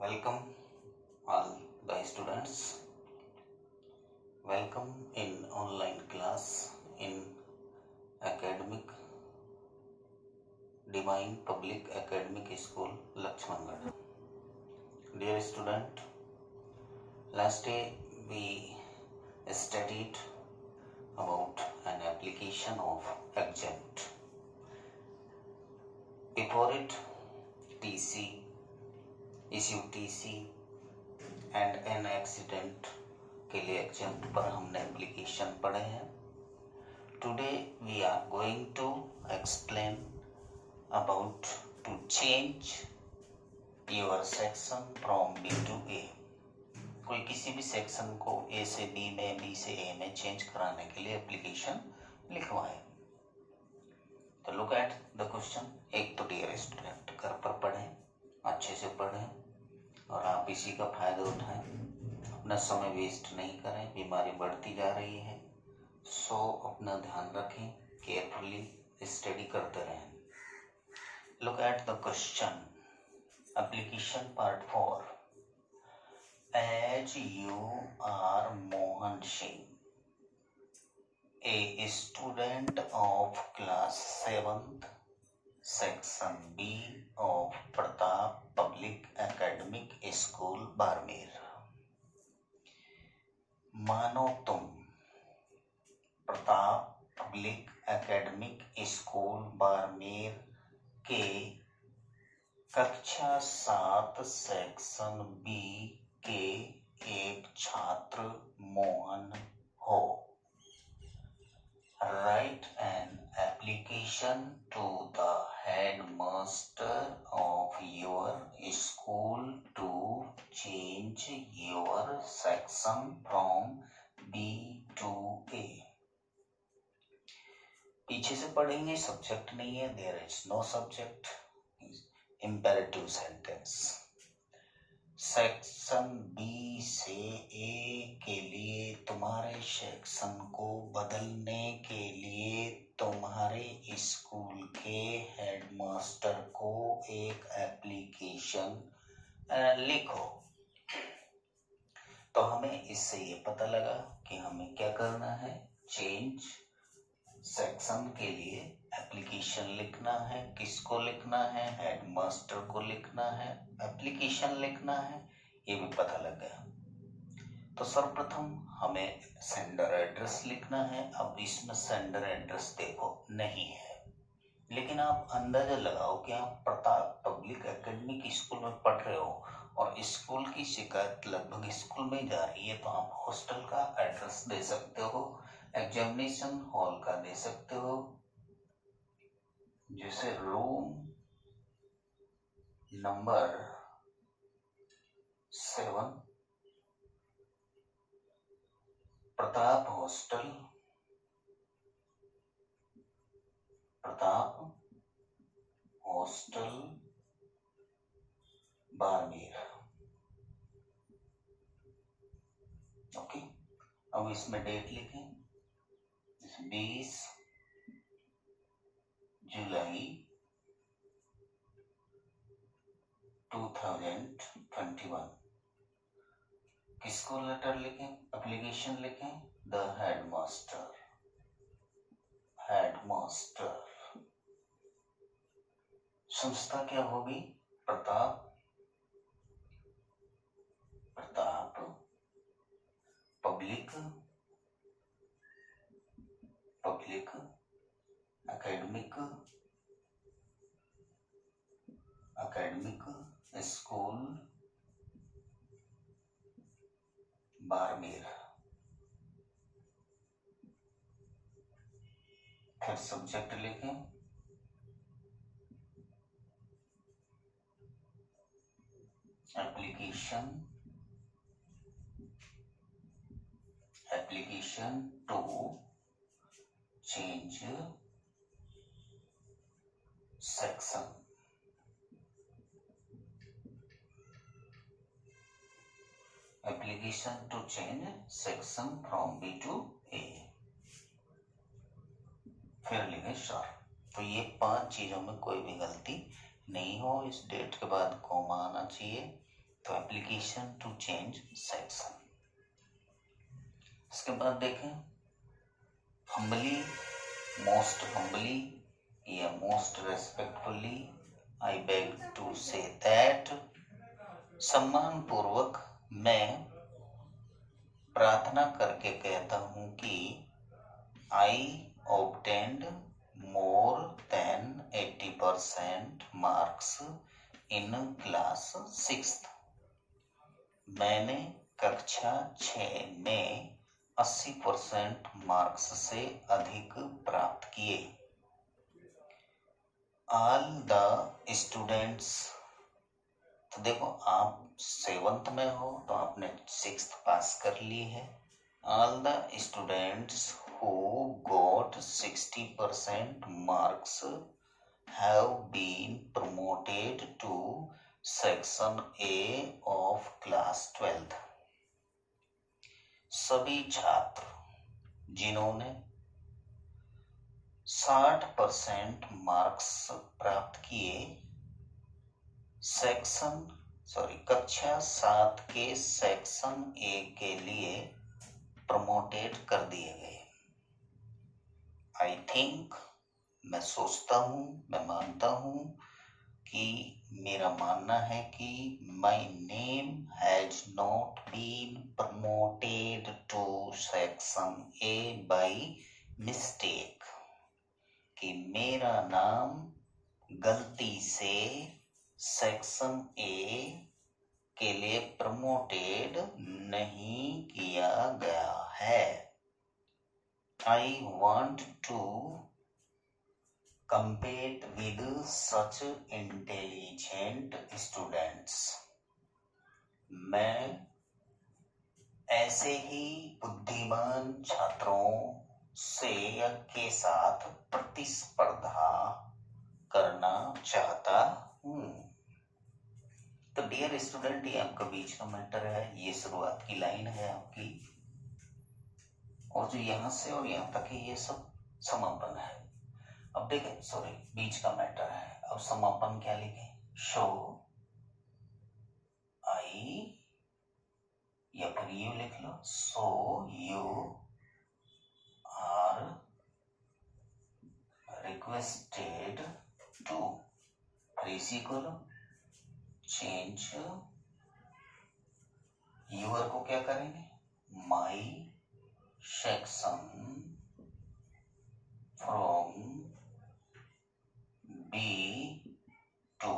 Welcome all the students. Welcome in online class in academic Divine Public Academic School, Lakshmangarh. Dear student, last day we studied about an application of adjunct. Before it, TC, issue TC and an accident के लिए exempt पर हमने application पढ़े हैं. Today we are going to explain about to change your section from B to A. कोई किसी भी section को ए से बी में, बी से ए में चेंज कराने के लिए एप्लीकेशन लिखवाएं. तो लुक एट द क्वेश्चन. एक तो डियर स्टूडेंट घर पर पढ़ें, अच्छे से पढ़ें और आप इसी का फायदा उठाएं. अपना समय वेस्ट नहीं करें, बीमारी बढ़ती जा रही है. सो अपना ध्यान रखें, केयरफुली स्टडी करते रहें. Look at the question. Application part 4. As you are Mohan Singh, a student of class 7th section B of Pratap public academic school Barmer. मानो तुम Pratap public academic school Barmer के कक्षा 7 सेक्शन बी के एक छात्र मोहन हो. Write an application to the headmaster of your school to change your section from B to A. पीछे से पढ़ेंगे, सब्जेक्ट नहीं है, there is no subject. Imperative sentence. Section B से ए के लिए तुम्हारे सेक्शन को बदलने के लिए तुम्हारे स्कूल के हेडमास्टर को एक एप्लीकेशन लिखो. तो हमें इससे ये पता लगा कि हमें क्या करना है. चेंज सेक्शन के लिए एप्लीकेशन लिखना है. किसको लिखना है? हेडमास्टर को लिखना है, एप्लीकेशन लिखना है. ये भी पता लग गया. तो सर्वप्रथम हमें सेंडर एड्रेस लिखना है. अब इसमें सेंडर एड्रेस देखो नहीं है, लेकिन आप अंदाजा लगाओ कि आप प्रताप पब्लिक एकेडमिक स्कूल में पढ़ रहे हो और स्कूल की शिकायत लगभग स्कूल में जा रही है. तो आप हॉस्टल का एड्रेस दे सकते हो, एग्जामिनेशन हॉल का दे सकते हो, जैसे room number 7 Pratap hostel, Pratap hostel Barmer. Okay. अब इसमें डेट लिखें, 20 जुलाई 2021. किसको लेटर लिखें, एप्लीकेशन लिखें? The headmaster. हेडमास्टर. संस्था क्या होगी? Pratap public academic school Barmer. फिर सब्जेक्ट लिखें, application to change section. Application to change section from B to A. फिर लिखे सर. तो ये 5 चीजों में कोई भी गलती नहीं हो. इस डेट के बाद कॉमा आना चाहिए. तो एप्लीकेशन टू चेंज सेक्शन। इसके बाद देखें हम्बली, मोस्ट हम्बली या most respectfully I beg to say that, सम्मान पूर्वक मैं प्रार्थना करके कहता हूं कि आई obtained more than 80% marks in class 6th। मैंने कक्षा 6 में 80% मार्क्स से अधिक प्राप्त किए। ऑल द स्टूडेंट्स, तो देखो आप 7th में हो तो आपने 6th पास कर ली है। All the students who got 60% marks have been promoted to section A of class 12th। सभी छात्र जिन्होंने 60% मार्क्स प्राप्त किए कक्षा 7 के सेक्शन ए के लिए प्रमोटेड कर दिए गए। आई थिंक, मैं सोचता हूँ, मैं मानता हूँ कि मेरा मानना है कि my name has not been promoted to section A by mistake, कि मेरा नाम गलती से सेक्शन ए के लिए प्रमोटेड नहीं किया गया है। I want to compete with such intelligent students। मैं ऐसे ही बुद्धिमान छात्रों से के साथ प्रतिस्पर्धा करना चाहता हूँ। तो डियर स्टूडेंट, ये आपका बीच का मैटर है, ये शुरुआत की लाइन है आपकी, और जो यहां से और यहां तक है ये सब समापन है। अब देखें, सॉरी, बीच का मैटर है। अब समापन क्या लिखें? शो आई, या फिर यू लिख लो, so you are requested to, फिर इसी को लो, चेंज यूर को क्या करेंगे? माई section from B to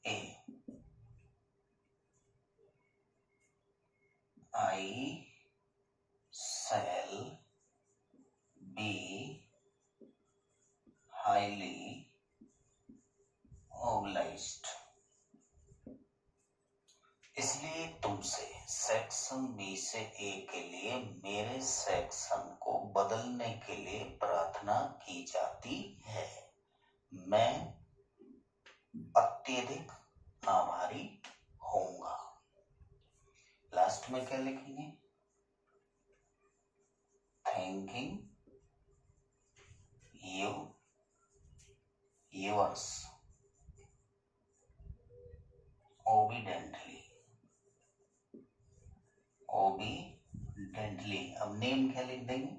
A। I shall be highly obliged। इसलिए तुमसे सेक्शन बी से ए के लिए मेरे सेक्शन को बदलने के लिए प्रार्थना की जाती है। मैं अत्यधिक आभारी होऊंगा। लास्ट में क्या लिखेंगे? Thanking you, yours obediently. Obediently. अब नेम क्या लिख देंगे?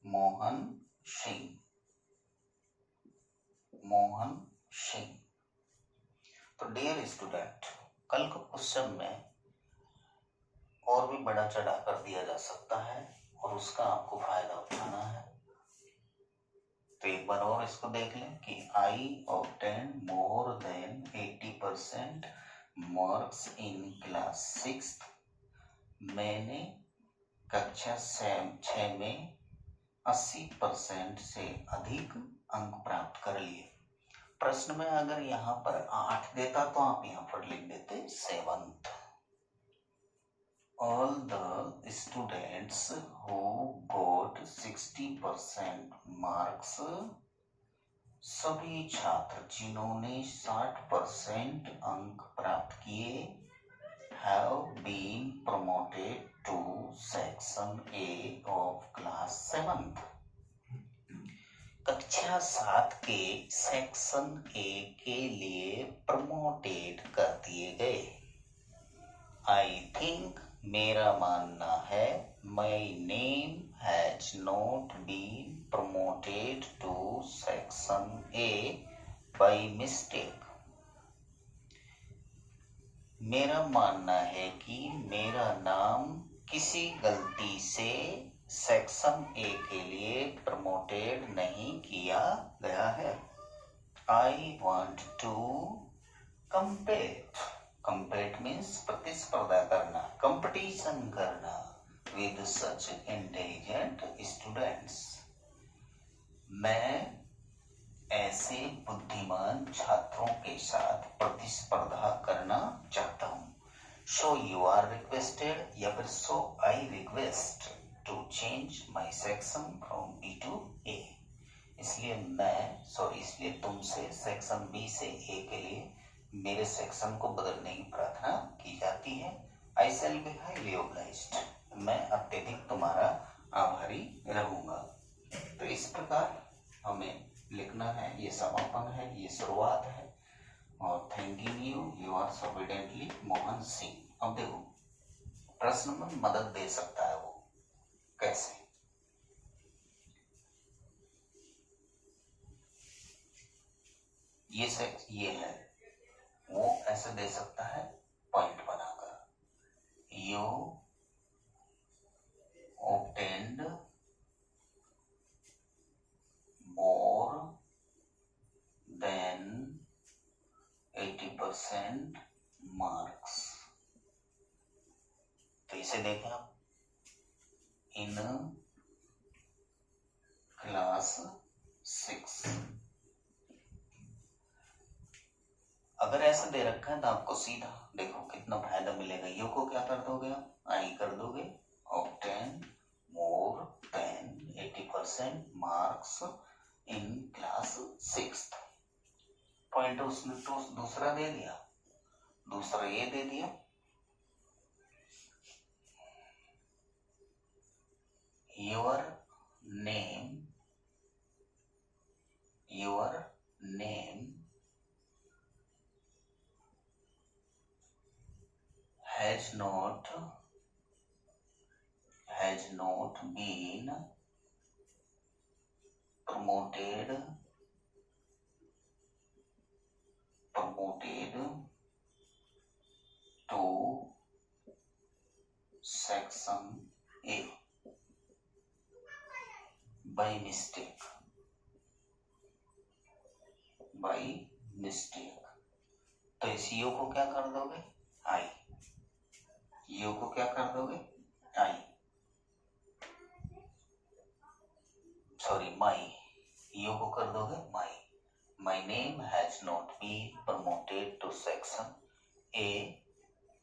मोहन सिंह। मोहन सिंह। तो डियर स्टूडेंट, कल को क्वेश्चन में और भी बड़ा चढ़ा कर दिया जा सकता है और उसका आपको फायदा उठाना है। तो एक बार और इसको देख लें कि I obtain more than 80% marks in class 6th। मैंने कक्षा 6 में 80% से अधिक अंक प्राप्त कर लिए। प्रश्न में अगर यहाँ पर 8 देता तो आप यहाँ पर लिख देते 7th। All the students who got 60% marks, सभी छात्र जिन्होंने 60% अंक प्राप्त किए, have been promoted to section A of class 7th। कक्षा 7 के सेक्शन ए के लिए प्रमोटेड कर दिए गए। आई थिंक, मेरा मानना है, my name has not been promoted to section A by mistake. मेरा मानना है कि मेरा नाम किसी गलती से सेक्शन ए के लिए प्रमोटेड नहीं किया गया है। I want to compete. Compete means प्रतिस्पर्धा करना, कंपटीशन करना with such intelligent students. मैं ऐसे बुद्धिमान छात्रों के साथ प्रतिस्पर्धा करना चाहता हूँ। So you are requested या फिर so I request to change my section from B to A. इसलिए तुमसे सेक्शन बी से ए के लिए मेरे सेक्शन को बदलने की प्रार्थना की जाती है। आई शैल बी हाईली ऑब्लाइज्ड, मैं अत्यधिक तुम्हारा आभारी रहूंगा। तो इस प्रकार हमें लिखना है, ये समापन है, ये शुरुआत है। और thanking you, you are so obediently Mohan Singh. अब देखो प्रश्न में मदद दे सकता है वो कैसे। ये है, वो ऐसे दे सकता है पॉइंट बनाकर, you obtained more than 80% marks. तो इसे देखें आप, इन क्लास 6। अगर ऐसा दे रखा है तो आपको सीधा देखो कितना फायदा मिलेगा। यू को क्या कर दोगे, आई कर दोगे, obtain more than 80% marks in class 6। Point उसने तो दूसरा दे दिया, दूसरा ये दे दिया, your name has not been promoted to section A by mistake। तो इस यू को क्या कर दोगे, आई। यू को क्या कर दोगे, आई, सॉरी माई। यू को कर दोगे my. My name has not been promoted to section A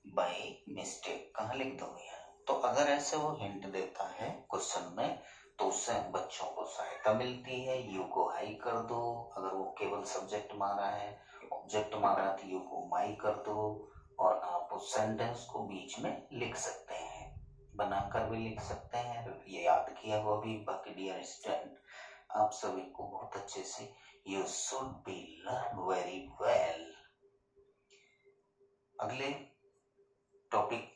by mistake. कहाँ लिख दोगे यार। तो अगर ऐसे वो हिंट देता है क्वेश्चन में तो उससे बच्चों को सहायता मिलती है। यू को आई कर दो, अगर वो केवल सब्जेक्ट मारा है, ऑब्जेक्ट मारा तो यू को माई कर दो, और आप उस सेंटेंस को बीच में लिख सकते हैं, बनाकर भी लिख सकते हैं। ये याद किया हुआ भी। बाकी डियर स्टूडेंट, आप सभी को बहुत अच्छे से, you should be learn very well. अगले टॉपिक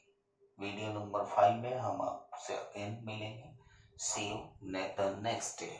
वीडियो नंबर 5 में हम आपसे अगेन मिलेंगे। See you next day.